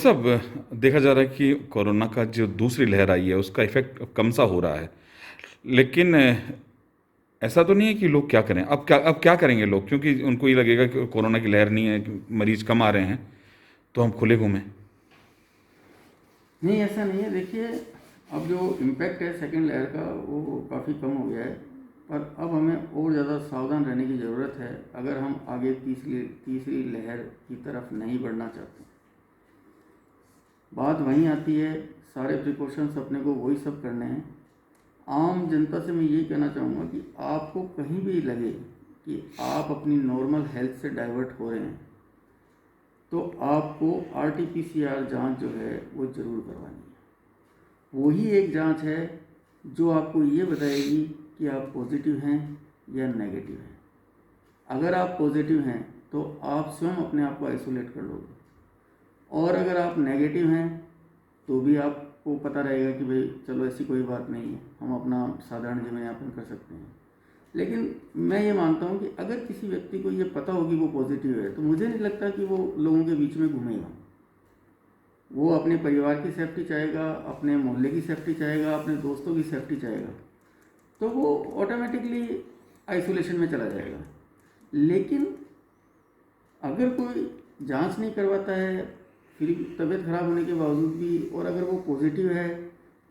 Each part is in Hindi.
साहब, देखा जा रहा है कि कोरोना का जो दूसरी लहर आई है उसका इफ़ेक्ट कम सा हो रहा है। लेकिन ऐसा तो नहीं है कि लोग क्या करें? अब क्या करेंगे लोग? क्योंकि उनको ये लगेगा कि कोरोना की लहर नहीं है, कि मरीज़ कम आ रहे हैं, तो हम खुले घूमें। नहीं, ऐसा नहीं है। देखिए, अब जो इम्पैक्ट है सेकेंड लेयर का वो काफ़ी कम हो गया है, पर अब हमें और ज़्यादा सावधान रहने की ज़रूरत है अगर हम आगे तीसरी तीसरी लहर की तरफ नहीं बढ़ना चाहते। बात वहीं आती है, सारे प्रिकॉशंस अपने को वही सब करने हैं। आम जनता से मैं यही कहना चाहूँगा कि आपको कहीं भी लगे कि आप अपनी नॉर्मल हेल्थ से डाइवर्ट हो रहे हैं, तो आपको RT-PCR जांच जो है वो ज़रूर करवानी है। वही एक जांच है जो आपको ये बताएगी कि आप पॉजिटिव हैं या नेगेटिव हैं। अगर आप पॉजिटिव हैं तो आप स्वयं अपने आप को आइसोलेट कर लोगे, और अगर आप नेगेटिव हैं तो भी आपको पता रहेगा कि भाई चलो ऐसी कोई बात नहीं है, हम अपना साधारण जीवन यापन कर सकते हैं। लेकिन मैं ये मानता हूँ कि अगर किसी व्यक्ति को ये पता होगी वो पॉजिटिव है, तो मुझे नहीं लगता कि वो लोगों के बीच में घूमेगा। वो अपने परिवार की सेफ्टी चाहेगा, अपने मोहल्ले की सेफ्टी चाहेगा, अपने दोस्तों की सेफ्टी चाहेगा, तो वो ऑटोमेटिकली आइसोलेशन में चला जाएगा। लेकिन अगर कोई जांच नहीं करवाता है, फिर तबीयत खराब होने के बावजूद भी, और अगर वो पॉजिटिव है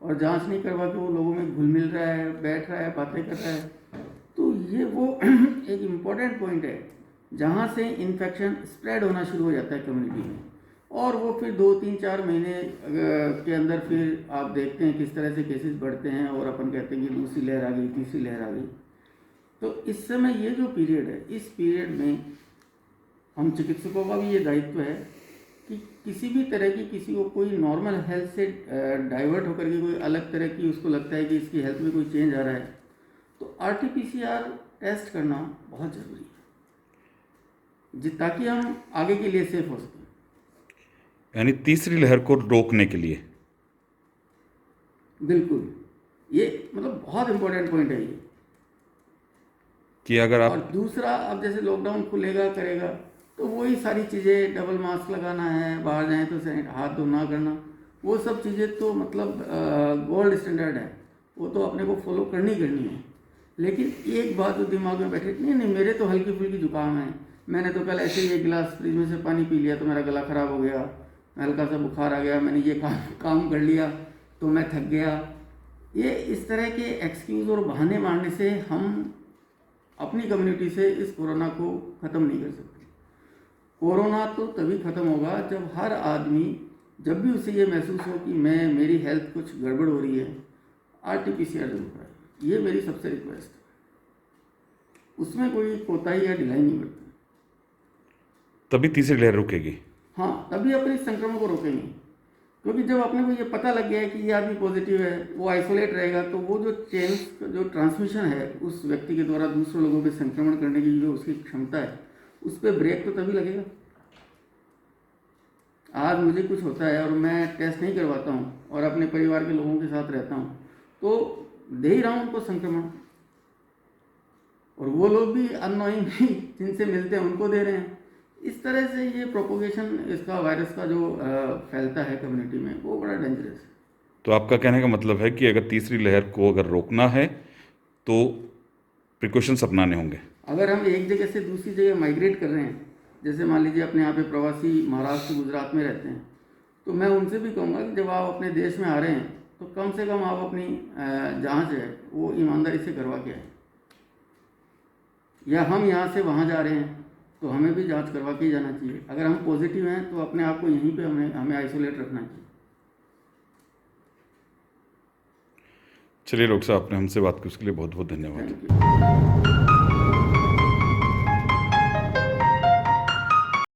और जांच नहीं करवा के वो लोगों में घुल मिल रहा है, बैठ रहा है, बातें कर रहा है, तो ये वो एक इम्पॉर्टेंट पॉइंट है जहाँ से इन्फेक्शन स्प्रेड होना शुरू हो जाता है कम्युनिटी में। और वो फिर 2 3 4 महीने के अंदर फिर आप देखते हैं किस तरह से केसेस बढ़ते हैं, और अपन कहते हैं कि दूसरी लहर आ गई, तीसरी लहर आ गई। तो इस समय ये जो पीरियड है, इस पीरियड में हम चिकित्सकों का भी ये दायित्व है कि किसी भी तरह की, किसी को कोई नॉर्मल हेल्थ से डाइवर्ट होकर के कोई अलग तरह की उसको लगता है कि इसकी हेल्थ में कोई चेंज आ रहा है, तो RT-PCR टेस्ट करना बहुत ज़रूरी है, ताकि हम आगे के लिए सेफ हो सकें। यानी तीसरी लहर को रोकने के लिए। बिल्कुल, ये मतलब बहुत इम्पोर्टेंट पॉइंट है ये। कि अगर और आप दूसरा, अब जैसे लॉकडाउन खुलेगा करेगा, तो वही सारी चीज़ें, डबल मास्क लगाना है, बाहर जाएं तो हाथ धोना करना, वो सब चीज़ें तो मतलब गोल्ड स्टैंडर्ड है, वो तो अपने को फॉलो करनी करनी है। लेकिन एक बात जो दिमाग में बैठे, नहीं नहीं मेरे तो हल्की फुल्की जुकाम है, मैंने तो कल ऐसे ही एक गिलास फ्रिज में से पानी पी लिया तो मेरा गला ख़राब हो गया, हल्का सा बुखार आ गया, मैंने ये काम कर लिया तो मैं थक गया। ये इस तरह के एक्सक्यूज़ और बहाने मारने से हम अपनी कम्युनिटी से इस कोरोना को ख़त्म नहीं कर सकते। कोरोना तो तभी ख़त्म होगा जब हर आदमी, जब भी उसे ये महसूस हो कि मेरी हेल्थ कुछ गड़बड़ हो रही है, RT-PCR जरूर कराए। ये मेरी सबसे रिक्वेस्ट है, उसमें कोई कोताही या ढिलाई नहीं बरतें। तभी तीसरी लहर रुकेगी। हाँ, तभी अपने संक्रमण को रोकेंगे, क्योंकि जब अपने को ये पता लग गया है कि ये आदमी पॉजिटिव है, वो आइसोलेट रहेगा, तो वो जो चेन, जो ट्रांसमिशन है उस व्यक्ति के द्वारा दूसरे लोगों पे संक्रमण करने की जो उसकी क्षमता है, उस पर ब्रेक तो तभी लगेगा। आज मुझे कुछ होता है और मैं टेस्ट नहीं करवाता हूँ और अपने परिवार के लोगों के साथ रहता हूँ, तो दे ही रहा हूँ उनको संक्रमण, और वो लोग भी अननोइंगली जिनसे मिलते हैं उनको दे रहे हैं। इस तरह से ये प्रोपोगेशन इसका, वायरस का जो फैलता है कम्युनिटी में, वो बड़ा डेंजरस है। तो आपका कहने का मतलब है कि अगर तीसरी लहर को अगर रोकना है तो प्रिकॉशंस अपनाने होंगे। अगर हम एक जगह से दूसरी जगह माइग्रेट कर रहे हैं, जैसे मान लीजिए अपने यहाँ पे प्रवासी महाराष्ट्र गुजरात में रहते हैं, तो मैं उनसे भी कहूँगा कि जब आप अपने देश में आ रहे हैं तो कम से कम आप अपनी जांच है वो ईमानदारी से करवा के आए। या हम यहाँ से वहाँ जा रहे हैं तो हमें भी जांच करवा के ही जाना चाहिए। अगर हम पॉजिटिव हैं तो अपने आप को यहीं पे हमें आइसोलेट रखना चाहिए। चलिए डॉक्टर साहब, आपने हमसे बात की उसके लिए बहुत बहुत धन्यवाद। Thank you.